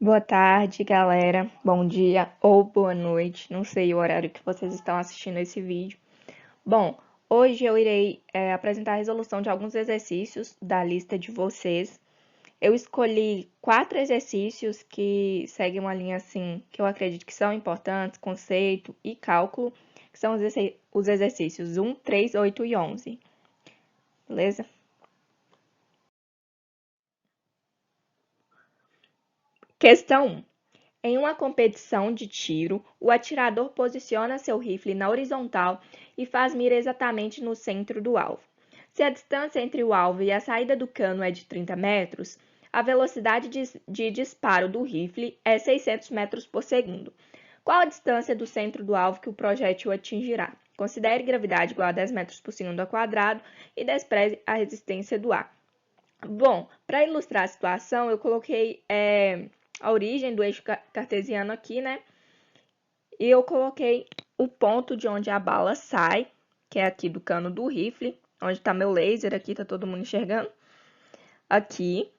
Boa tarde, galera. Bom dia ou boa noite. Não sei o horário que vocês estão assistindo esse vídeo. Bom, hoje eu irei apresentar a resolução de alguns exercícios da lista de vocês. Eu escolhi 4 exercícios que seguem uma linha assim, que eu acredito que são importantes, conceito e cálculo, que são os exercícios 1, 3, 8 e 11. Beleza? Questão 1. Em uma competição de tiro, o atirador posiciona seu rifle na horizontal e faz mira exatamente no centro do alvo. Se a distância entre o alvo e a saída do cano é de 30 metros, a velocidade de disparo do rifle é 600 metros por segundo. Qual a distância do centro do alvo que o projétil atingirá? Considere gravidade igual a 10 metros por segundo ao quadrado e despreze a resistência do ar. Bom, para ilustrar a situação, eu coloquei a origem do eixo cartesiano aqui, né? E eu coloquei o ponto de onde a bala sai, que é aqui do cano do rifle, onde está meu laser, aqui tá todo mundo enxergando. Aqui.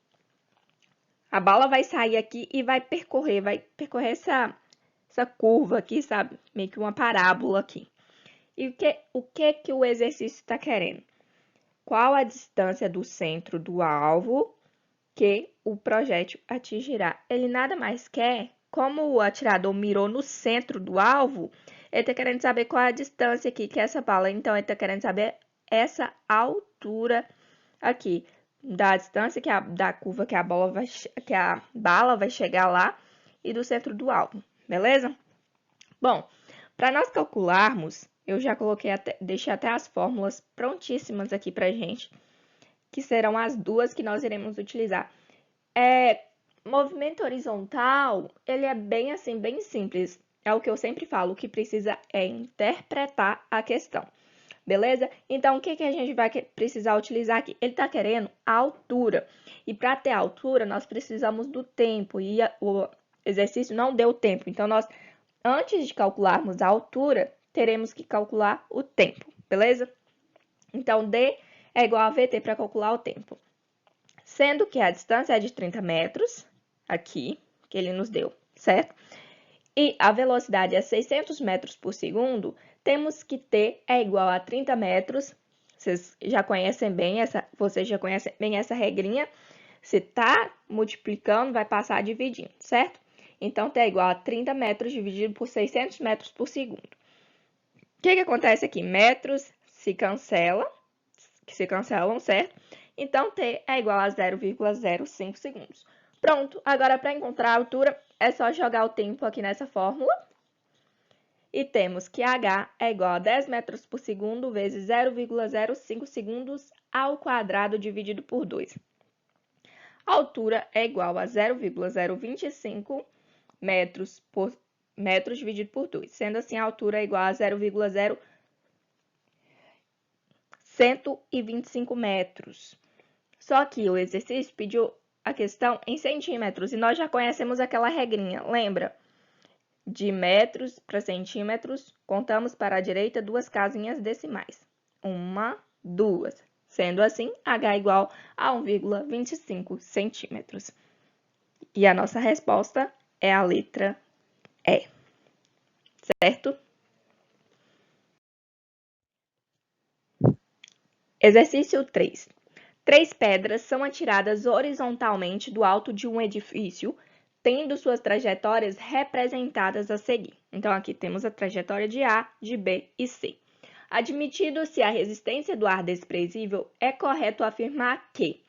A bala vai sair aqui e vai percorrer essa curva aqui, sabe? Meio que uma parábola aqui. E o que o exercício está querendo? Qual a distância do centro do alvo que o projétil atingirá? Ele nada mais quer, como o atirador mirou no centro do alvo, ele está querendo saber qual é a distância aqui que essa bala, então ele está querendo saber essa altura aqui, da distância da curva que a bala vai chegar lá e do centro do alvo, beleza? Bom, para nós calcularmos, eu já deixei até as fórmulas prontíssimas aqui pra gente, que serão as duas que nós iremos utilizar. Movimento horizontal, ele é bem assim, bem simples. É o que eu sempre falo, o que precisa é interpretar a questão. Beleza? Então, o que a gente vai precisar utilizar aqui? Ele está querendo a altura. E para ter a altura, nós precisamos do tempo. E o exercício não deu tempo. Então, antes de calcularmos a altura, teremos que calcular o tempo. Beleza? Então, D é igual a VT para calcular o tempo. Sendo que a distância é de 30 metros, aqui, que ele nos deu, certo? E a velocidade é 600 metros por segundo, temos que T é igual a 30 metros. Vocês já conhecem bem essa regrinha. Se está multiplicando, vai passar dividindo, certo? Então, T é igual a 30 metros dividido por 600 metros por segundo. O que acontece aqui? Metros se cancelam, certo? Então, T é igual a 0,05 segundos. Pronto, agora para encontrar a altura, é só jogar o tempo aqui nessa fórmula. E temos que H é igual a 10 metros por segundo vezes 0,05 segundos ao quadrado dividido por 2. A altura é igual a 0,025 metros dividido por 2. Sendo assim, a altura é igual a 0,0125 metros. Só que o exercício pediu a questão em centímetros e nós já conhecemos aquela regrinha, lembra? De metros para centímetros, contamos para a direita duas casinhas decimais. 1, 2. Sendo assim, H é igual a 1,25 centímetros. E a nossa resposta é a letra E. Certo? Exercício 3. 3 pedras são atiradas horizontalmente do alto de um edifício, tendo suas trajetórias representadas a seguir. Então, aqui temos a trajetória de A, de B e C. Admitido-se a resistência do ar desprezível, é correto afirmar que,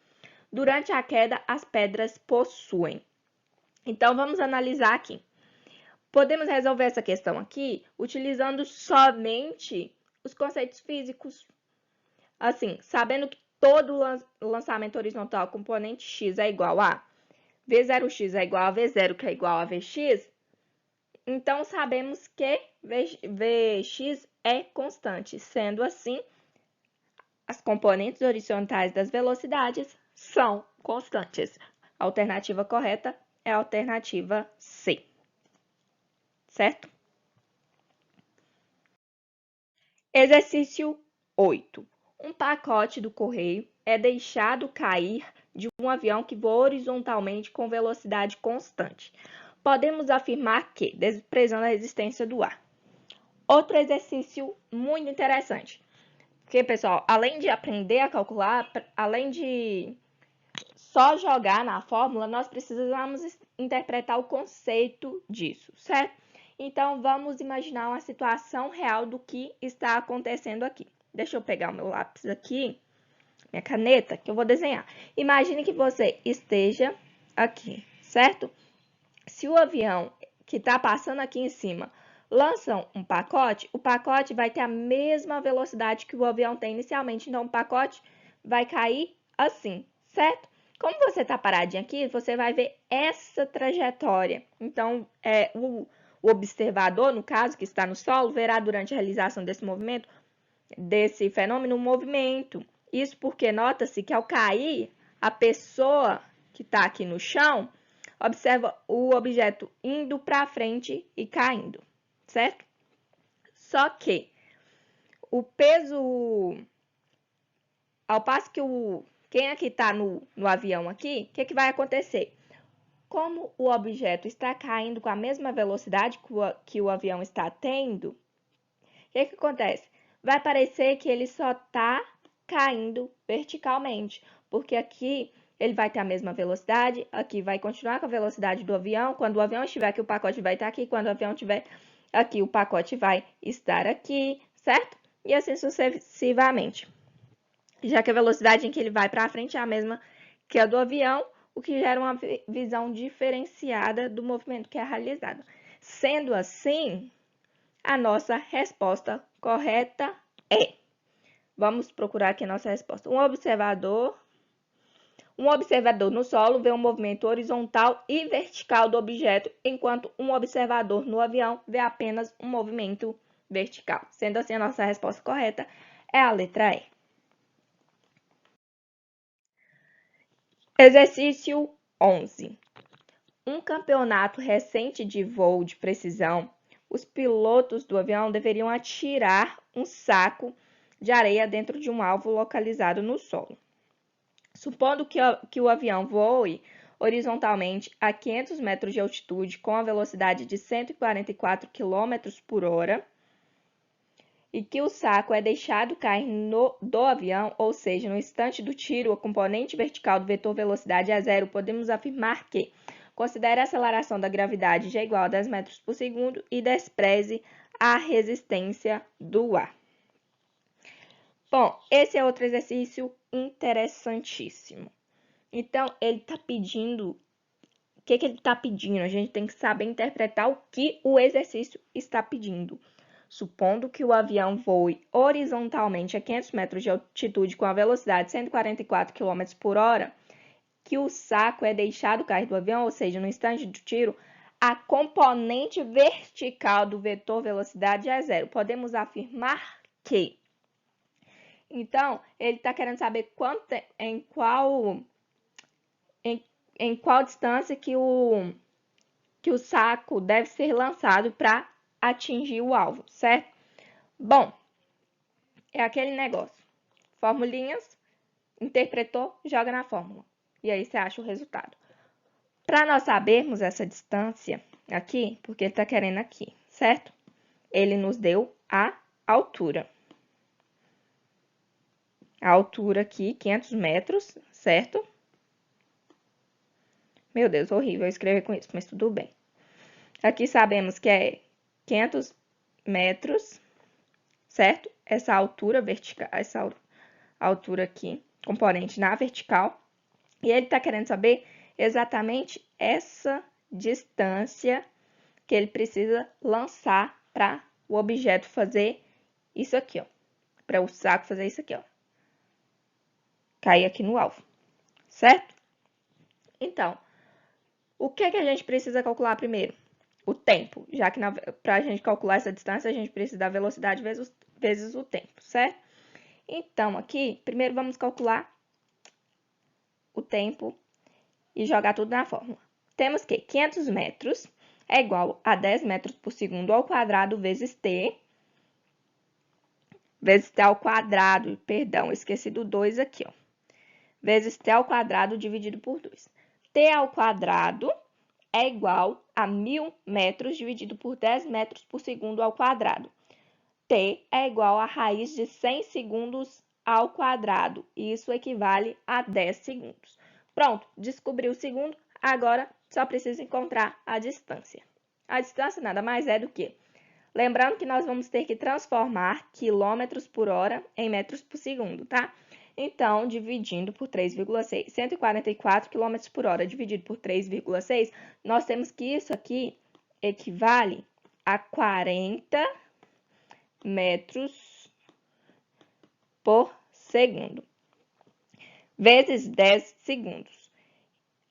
durante a queda, as pedras possuem. Então, vamos analisar aqui. Podemos resolver essa questão aqui utilizando somente os conceitos físicos. Assim, sabendo que todo lançamento horizontal componente x é igual a V0x é igual a V0, que é igual a Vx, então sabemos que Vx é constante. Sendo assim, as componentes horizontais das velocidades são constantes. A alternativa correta é a alternativa C. Certo? Exercício 8. Um pacote do correio é deixado cair de um avião que voa horizontalmente com velocidade constante. Podemos afirmar que, desprezando a resistência do ar. Outro exercício muito interessante. Porque, pessoal, além de aprender a calcular, além de só jogar na fórmula, nós precisamos interpretar o conceito disso, certo? Então, vamos imaginar uma situação real do que está acontecendo aqui. Deixa eu pegar o meu lápis aqui, minha caneta, que eu vou desenhar. Imagine que você esteja aqui, certo? Se o avião que está passando aqui em cima lança um pacote, o pacote vai ter a mesma velocidade que o avião tem inicialmente. Então, o pacote vai cair assim, certo? Como você está paradinho aqui, você vai ver essa trajetória. Então, o observador, no caso, que está no solo, verá durante a realização desse movimento, desse fenômeno, um movimento. Isso porque nota-se que ao cair, a pessoa que está aqui no chão observa o objeto indo para frente e caindo, certo? Só que o peso, ao passo que quem aqui está no avião aqui, o que vai acontecer? Como o objeto está caindo com a mesma velocidade que o avião está tendo, o que acontece? Vai parecer que ele só está caindo verticalmente, porque aqui ele vai ter a mesma velocidade, aqui vai continuar com a velocidade do avião. Quando o avião estiver aqui, o pacote vai estar aqui. Quando o avião estiver aqui, o pacote vai estar aqui, certo? E assim sucessivamente. Já que a velocidade em que ele vai para frente é a mesma que a do avião, o que gera uma visão diferenciada do movimento que é realizado. Sendo assim, a nossa resposta correta é... Vamos procurar aqui a nossa resposta. Um observador no solo vê um movimento horizontal e vertical do objeto, enquanto um observador no avião vê apenas um movimento vertical. Sendo assim, a nossa resposta correta é a letra E. Exercício 11. Um campeonato recente de voo de precisão, os pilotos do avião deveriam atirar um saco de areia dentro de um alvo localizado no solo. Supondo que o avião voe horizontalmente a 500 metros de altitude com a velocidade de 144 km por hora e que o saco é deixado cair do avião, ou seja, no instante do tiro, a componente vertical do vetor velocidade é zero, podemos afirmar que considere a aceleração da gravidade G igual a 10 metros por segundo e despreze a resistência do ar. Bom, esse é outro exercício interessantíssimo. Então, ele está pedindo... O que ele está pedindo? A gente tem que saber interpretar o que o exercício está pedindo. Supondo que o avião voe horizontalmente a 500 metros de altitude com a velocidade de 144 km por hora, que o saco é deixado cair do avião, ou seja, no instante do tiro, a componente vertical do vetor velocidade é zero. Podemos afirmar que... Então, ele está querendo saber em qual distância que o saco deve ser lançado para atingir o alvo, certo? Bom, é aquele negócio. Formulinhas, interpretou, joga na fórmula. E aí você acha o resultado. Para nós sabermos essa distância aqui, porque ele está querendo aqui, certo? Ele nos deu a altura. A altura aqui, 500 metros, certo? Meu Deus, horrível escrever com isso, mas tudo bem. Aqui sabemos que é 500 metros, certo? Essa altura vertical, essa altura aqui, componente na vertical. E ele está querendo saber exatamente essa distância que ele precisa lançar para o objeto fazer isso aqui, ó. Para o saco fazer isso aqui, ó. Cair aqui no alvo, certo? Então, o que a gente precisa calcular primeiro? O tempo, já que para a gente calcular essa distância, a gente precisa da velocidade vezes o tempo, certo? Então, aqui, primeiro vamos calcular o tempo e jogar tudo na fórmula. Temos que 500 metros é igual a 10 metros por segundo ao quadrado vezes t ao quadrado, perdão, esqueci do 2 aqui, ó. vezes t ao quadrado dividido por 2. T ao quadrado é igual a 1.000 metros dividido por 10 metros por segundo ao quadrado. T é igual a raiz de 100 segundos ao quadrado. Isso equivale a 10 segundos. Pronto, descobri o segundo. Agora, só preciso encontrar a distância. A distância nada mais é do que... Lembrando que nós vamos ter que transformar quilômetros por hora em metros por segundo, tá? Então, dividindo por 3,6, 144 km por hora dividido por 3,6, nós temos que isso aqui equivale a 40 metros por segundo, vezes 10 segundos.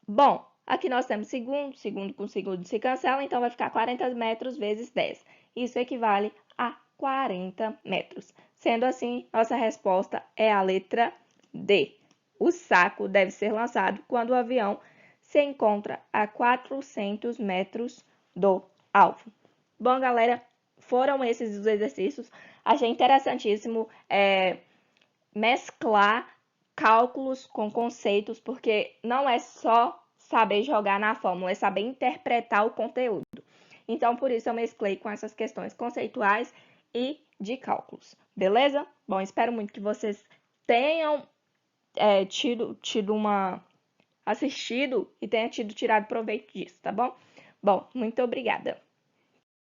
Bom, aqui nós temos segundo, segundo com segundo se cancela, então vai ficar 40 metros vezes 10. Isso equivale a 40 metros. Sendo assim, nossa resposta é a letra D. O saco deve ser lançado quando o avião se encontra a 400 metros do alvo. Bom, galera, foram esses os exercícios. Achei interessantíssimo mesclar cálculos com conceitos, porque não é só saber jogar na fórmula, é saber interpretar o conteúdo. Então, por isso eu mesclei com essas questões conceituais e de cálculos, beleza? Bom, espero muito que vocês tenham assistido e tenham tirado proveito disso, tá bom? Bom, muito obrigada.